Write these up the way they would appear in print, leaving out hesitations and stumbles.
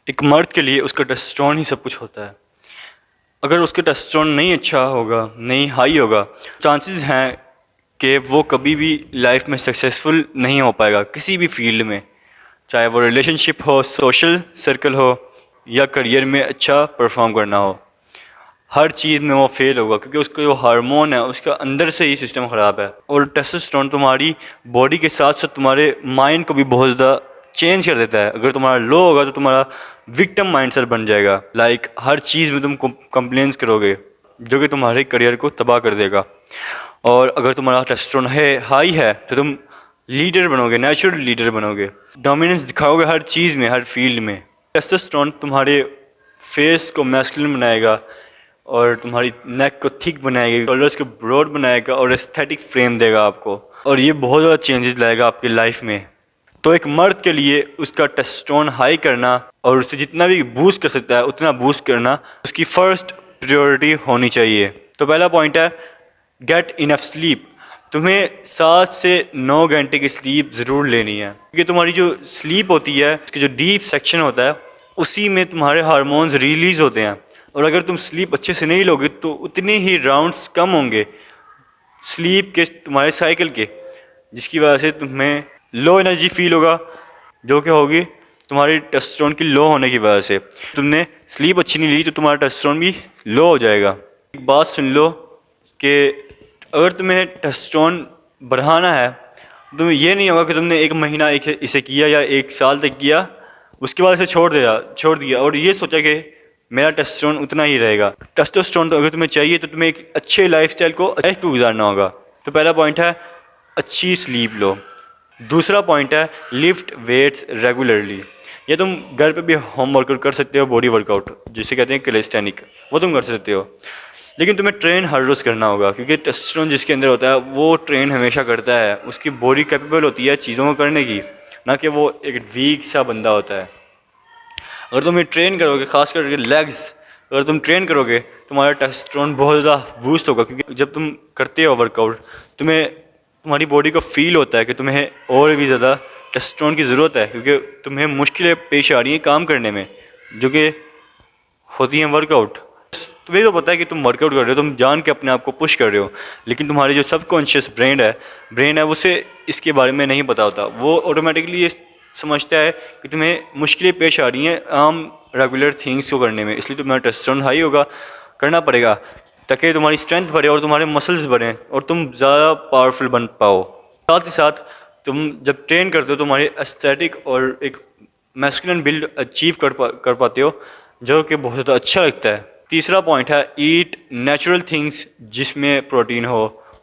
एक मर्द के लिए उसका टेस्टोस्टेरोन ही सब कुछ होता है। अगर उसका टेस्टोस्टेरोन नहीं अच्छा होगा, नहीं हाई होगा, चांसेस हैं कि वो कभी भी लाइफ में सक्सेसफुल नहीं हो पाएगा किसी भी फील्ड में, चाहे वो रिलेशनशिप हो, सोशल सर्कल हो या करियर में अच्छा परफॉर्म करना हो। हर चीज़ में वो फेल होगा क्योंकि उसका जो हार्मोन है उसका अंदर से ही सिस्टम ख़राब है। और टेस्टोस्टेरोन तुम्हारी बॉडी के साथ साथ तुम्हारे माइंड को भी बहुत ज़्यादा चेंज कर देता है। अगर तुम्हारा लो होगा तो तुम्हारा विक्टिम माइंडसेट बन जाएगा। हर चीज़ में तुम कंप्लेंट्स करोगे जो कि तुम्हारे करियर को तबाह कर देगा। और अगर तुम्हारा टेस्टोस्टेरोन हाई है तो तुम लीडर बनोगे, नेचुरल लीडर बनोगे, डोमिनेंस दिखाओगे हर चीज़ में, हर फील्ड में। टेस्टोस्टेरोन तुम्हारे फेस को मैस्कुलिन बनाएगा और तुम्हारी नेक को थिक बनाएगा, शोल्डर्स को ब्रॉड बनाएगा और एस्थेटिक फ्रेम देगा आपको। और ये बहुत ज़्यादा चेंजेस लाएगा आपकी लाइफ में। तो एक मर्द के लिए उसका टेस्टोस्टेरोन हाई करना और उसे जितना भी बूस्ट कर सकता है उतना बूस्ट करना उसकी फ़र्स्ट प्रायोरिटी होनी चाहिए। तो पहला पॉइंट है गेट इनफ स्लीप। तुम्हें 7 से 9 घंटे की स्लीप ज़रूर लेनी है क्योंकि तुम्हारी जो स्लीप होती है उसके जो डीप सेक्शन होता है उसी में तुम्हारे हार्मोन्स रिलीज़ होते हैं। और अगर तुम स्लीप अच्छे से नहीं लोगे तो उतने ही राउंड्स कम होंगे स्लीप के तुम्हारे साइकिल के, जिसकी वजह से तुम्हें लो एनर्जी फील होगा, जो कि होगी तुम्हारी टेस्टोस्टेरोन की लो होने की वजह से। तुमने स्लीप अच्छी नहीं ली तो तुम्हारा टेस्टोस्टेरोन भी लो हो जाएगा। एक बात सुन लो कि अगर तुम्हें टेस्टोस्टेरोन बढ़ाना है तो तुम्हें ये नहीं होगा कि तुमने 1 महीना इसे किया या 1 साल तक किया, उसके बाद इसे छोड़ दिया और ये सोचा कि मेरा टेस्टोस्टेरोन उतना ही रहेगा। टेस्टोस्टेरोन तो अगर तुम्हें चाहिए तो तुम्हें एक अच्छे लाइफ को गुजारना होगा। तो पहला पॉइंट है अच्छी स्लीप लो। दूसरा पॉइंट है लिफ्ट वेट्स रेगुलरली। या तुम घर पे भी होम वर्कआउट कर सकते हो, बॉडी वर्कआउट जिसे कहते हैं कैलिस्थेनिक, वो तुम कर सकते हो। लेकिन तुम्हें ट्रेन हर रोज़ करना होगा क्योंकि टेस्टोस्टेरोन जिसके अंदर होता है वो ट्रेन हमेशा करता है। उसकी बॉडी कैपेबल होती है चीज़ों को करने की, ना कि वो एक वीक सा बंदा होता है। अगर तुम ये ट्रेन करोगे, खास करके लेग्स अगर तुम ट्रेन करोगे तुम्हारा टेस्टोस्टेरोन बहुत ज़्यादा बूस्ट होगा क्योंकि जब तुम करते हो वर्कआउट तुम्हारी बॉडी को फील होता है कि तुम्हें और भी ज़्यादा टेस्टोस्टेरोन की ज़रूरत है क्योंकि तुम्हें मुश्किलें पेश आ रही हैं काम करने में जो कि होती हैं वर्कआउट। तुम्हें तो पता है कि तुम वर्कआउट कर रहे हो, तुम जान के अपने आप को पुश कर रहे हो, लेकिन तुम्हारी जो सबकॉन्शियस ब्रेन है उसे इसके बारे में नहीं पता होता। वो ऑटोमेटिकली ये समझता है कि तुम्हें मुश्किलें पेश आ रही हैं आम रेगुलर थिंग्स को करने में, इसलिए तुम्हारा टेस्टोस्टेरोन हाई होगा, करना पड़ेगा ताकि तुम्हारी स्ट्रेंथ बढ़े और तुम्हारे मसल्स बढ़ें और तुम ज़्यादा पावरफुल बन पाओ। साथ ही साथ तुम जब ट्रेन करते हो तुम्हारी एस्थेटिक और एक मैस्कुलिन बिल्ड अचीव कर पाते हो जो कि बहुत ज़्यादा अच्छा लगता है। तीसरा पॉइंट है ईट नेचुरल थिंग्स जिसमें प्रोटीन हो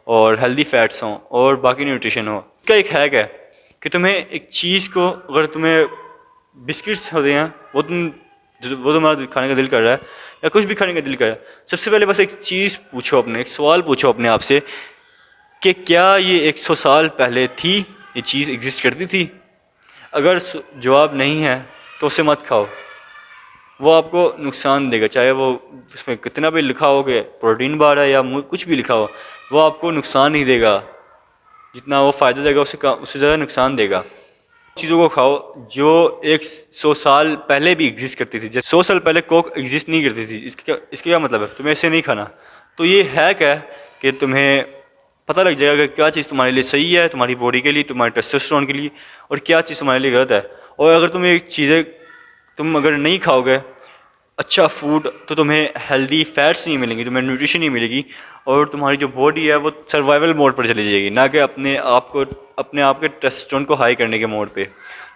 और हेल्दी फैट्स हों और बाकी न्यूट्रिशन हो। इसका एक हैक है कि तुम्हें एक चीज़ को, अगर तुम्हें बिस्किट्स होते हैं वो तुम्हारा खाने का दिल कर रहा है या कुछ भी खाने का दिल कर रहा है, सबसे पहले बस एक चीज़ पूछो एक सवाल पूछो अपने आप से कि क्या ये 100 साल पहले थी, ये चीज़ एग्जिस्ट करती थी। अगर जवाब नहीं है तो उसे मत खाओ, वो आपको नुकसान देगा। चाहे वो उसमें कितना भी लिखा हो कि प्रोटीन बार है या कुछ भी लिखा हो, वो आपको नुकसान नहीं देगा। जितना वो फ़ायदा देगा उससे ज़्यादा नुकसान देगा। चीज़ों को खाओ जो 100 साल पहले भी एग्जिस्ट करती थी। जैसे 100 साल पहले कोक एग्जिस्ट नहीं करती थी, इसके क्या मतलब है, तुम्हें ऐसे नहीं खाना। तो ये हैक है कि तुम्हें पता लग जाएगा कि क्या चीज़ तुम्हारे लिए सही है, तुम्हारी बॉडी के लिए, तुम्हारे टेस्टोस्टेरोन के लिए, और क्या चीज़ तुम्हारे लिए गलत है। और अगर तुम अगर नहीं खाओगे अच्छा फूड तो तुम्हें हेल्दी फैट्स नहीं मिलेंगी, तुम्हें न्यूट्रिशन नहीं मिलेगी और तुम्हारी जो बॉडी है वो सर्वाइवल मोड पर चली जाएगी, ना कि अपने आप के टेस्टोस्टेरोन को हाई करने के मोड पे।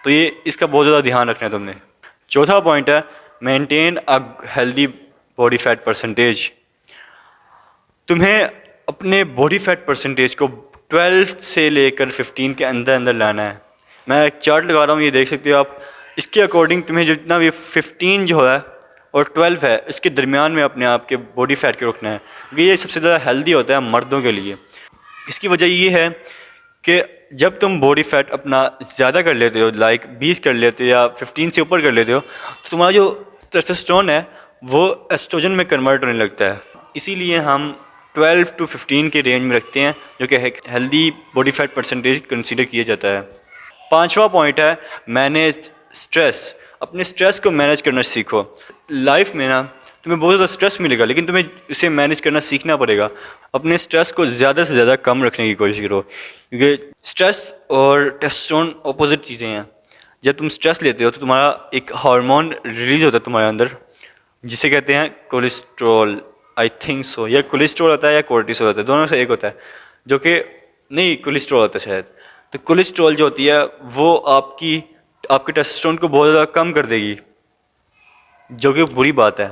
तो ये इसका बहुत ज़्यादा ध्यान रखना है तुमने। चौथा पॉइंट है maintain a healthy body fat percentage. तुम्हें अपने बॉडी फैट परसेंटेज को 12 से लेकर 15 के अंदर अंदर लाना है। मैं एक चार्ट लगा रहा हूँ, ये देख सकते हो आप। इसके अकॉर्डिंग तुम्हें जितना भी 15 जो है और 12 है इसके दरमियान में अपने आप के बॉडी फैट को रखना है क्योंकि ये सबसे ज़्यादा हेल्दी होता है मर्दों के लिए। इसकी वजह ये है कि जब तुम बॉडी फैट अपना ज़्यादा कर लेते हो, 20 कर लेते हो या 15 से ऊपर कर लेते हो, तो तुम्हारा जो टेस्टोस्टेरोन है वो एस्ट्रोजन में कन्वर्ट होने लगता है। इसीलिए हम 12 to 15 के रेंज में रखते हैं जो कि healthy body fat percentage consider किया जाता है। पांचवा पॉइंट है मैनेज स्ट्रेस। अपने स्ट्रेस को मैनेज करना सीखो। लाइफ में ना तुम्हें बहुत ज़्यादा स्ट्रेस मिलेगा, लेकिन तुम्हें इसे मैनेज करना सीखना पड़ेगा। अपने स्ट्रेस को ज़्यादा से ज़्यादा कम रखने की कोशिश करो, क्योंकि स्ट्रेस और टेस्टोस्टेरोन अपोजिट चीज़ें हैं। जब तुम स्ट्रेस लेते हो तो तुम्हारा एक हार्मोन रिलीज होता है तुम्हारे अंदर, जिसे कहते हैं कोलेस्ट्रॉल, आई थिंक सो, या कोलेस्ट्रॉल होता है या कोर्टिसोल होता है, दोनों में से एक होता है, जो कि नहीं, कोलेस्ट्रॉल होता है शायद। तो कोलेस्ट्रॉल जो होती है वो आपके टेस्टोस्टेरोन को बहुत ज़्यादा कम कर देगी, जो कि बुरी बात है।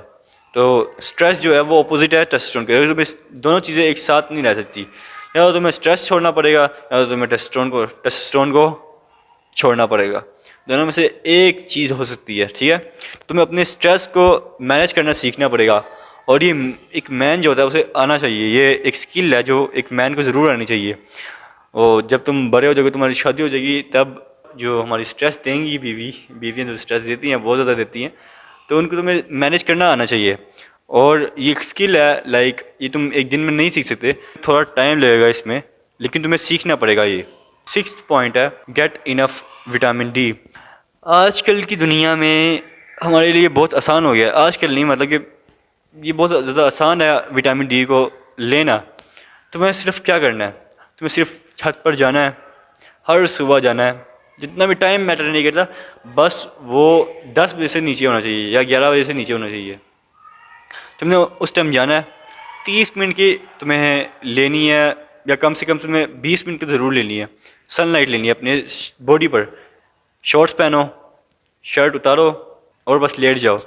तो स्ट्रेस जो है वो अपोजिट है टेस्टोस्टेरोन के। तुम्हें दोनों चीज़ें एक साथ नहीं रह सकती, या तो तुम्हें स्ट्रेस छोड़ना पड़ेगा या तो तुम्हें टेस्टोस्टेरोन को छोड़ना पड़ेगा। दोनों में से एक चीज़ हो सकती है, ठीक है। तुम्हें अपने स्ट्रेस को मैनेज करना सीखना पड़ेगा, और ये एक मैन जो होता है उसे आना चाहिए। ये एक स्किल है जो एक मैन को ज़रूर आनी चाहिए। और जब तुम बड़े हो जाओगे, तुम्हारी शादी हो जाएगी, तब जो हमारी स्ट्रेस देंगी बीवियाँ जो स्ट्रेस देती हैं बहुत ज़्यादा देती हैं, तो उनको तुम्हें मैनेज करना आना चाहिए। और ये एक स्किल है, लाइक ये तुम एक दिन में नहीं सीख सकते, थोड़ा टाइम लगेगा इसमें, लेकिन तुम्हें सीखना पड़ेगा ये। 6th पॉइंट है गेट इनफ विटामिन डी। आजकल की दुनिया में हमारे लिए बहुत आसान हो गया है, आजकल नहीं, मतलब कि ये बहुत ज़्यादा आसान है विटामिन डी को लेना। तुम्हें सिर्फ क्या करना है, तुम्हें सिर्फ छत पर जाना है, हर सुबह जाना है, जितना भी टाइम मैटर नहीं करता, बस वो 10 बजे से नीचे होना चाहिए या 11 बजे से नीचे होना चाहिए। तुमने उस टाइम जाना है, 30 मिनट की तुम्हें लेनी है, या कम से कम तुम्हें 20 मिनट की ज़रूर लेनी है। सनलाइट लेनी है अपने बॉडी पर, शॉर्ट्स पहनो, शर्ट उतारो और बस लेट जाओ।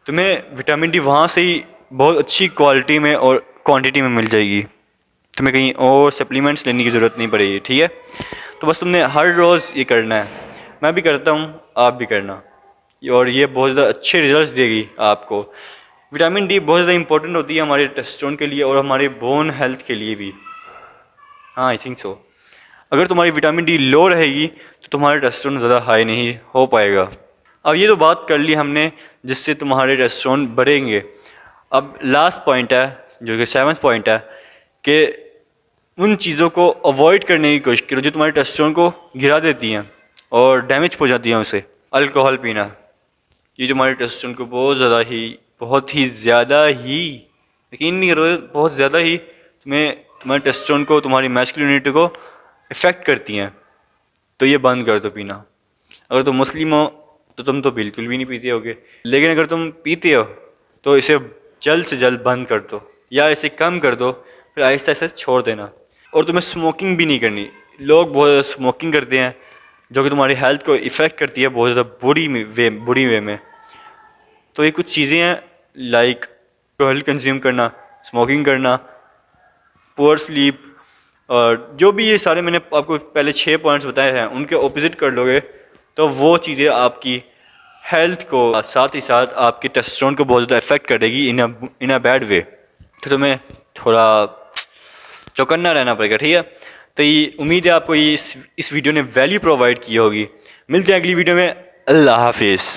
तुम्हें विटामिन डी वहाँ से ही बहुत अच्छी क्वालिटी में और क्वांटिटी में मिल जाएगी, तुम्हें कहीं और सप्लीमेंट्स लेने की ज़रूरत नहीं पड़ेगी, ठीक है। तो बस तुमने हर रोज़ ये करना है, मैं भी करता हूँ, आप भी करना, और ये बहुत ज़्यादा अच्छे रिजल्ट्स देगी आपको। विटामिन डी बहुत ज़्यादा इंपॉर्टेंट होती है हमारे टेस्टोस्टेरोन के लिए और हमारे बोन हेल्थ के लिए भी। हाँ, आई थिंक सो। अगर तुम्हारी विटामिन डी लो रहेगी तो तुम्हारा टेस्टोस्टेरोन ज़्यादा हाई नहीं हो पाएगा। अब ये तो बात कर ली हमने जिससे तुम्हारे टेस्टोस्टेरोन बढ़ेंगे। अब लास्ट पॉइंट है, जो कि 7th पॉइंट है, कि उन चीज़ों को अवॉइड करने की कोशिश करो जो तुम्हारे टेस्टोस्टेरोन को गिरा देती हैं और डैमेज पहुंचाती हैं उसे। अल्कोहल पीना, ये जो हमारे टेस्टोस्टेरोन को बहुत ही ज़्यादा ही, यकीन नहीं करो, बहुत ज़्यादा ही तुम्हारे टेस्टोस्टेरोन को, तुम्हारी मैस्कुलिनिटी को इफ़ेक्ट करती हैं। तो ये बंद कर दो पीना। अगर तुम मुस्लिम हो तो तुम तो बिल्कुल भी नहीं पीते होगे, लेकिन अगर तुम पीते हो तो इसे जल्द से जल्द बंद कर दो, या इसे कम कर दो, फिर आहिस्ता आहिस्ता छोड़ देना। और तुम्हें स्मोकिंग भी नहीं करनी। लोग बहुत ज़्यादा स्मोकिंग करते हैं जो कि तुम्हारी हेल्थ को इफ़ेक्ट करती है बहुत ज़्यादा बुरी वे में। तो ये कुछ चीज़ें हैं, लाइक अल्कोहल कंज्यूम करना, स्मोकिंग करना, पुअर स्लीप, और जो भी ये सारे मैंने आपको पहले 6 पॉइंट्स बताए हैं उनके ऑपोजिट कर लोगे तो वो चीज़ें आपकी हेल्थ को, साथ ही साथ आपके टेस्टोस्टेरोन को बहुत ज़्यादा इफेक्ट करेगी इन अ बैड वे। तो तुम्हें थोड़ा चौकन्ना रहना पड़ेगा, ठीक है। तो ये उम्मीद है आपको इस वीडियो ने वैल्यू प्रोवाइड की होगी। मिलते हैं अगली वीडियो में। अल्लाह हाफिज़।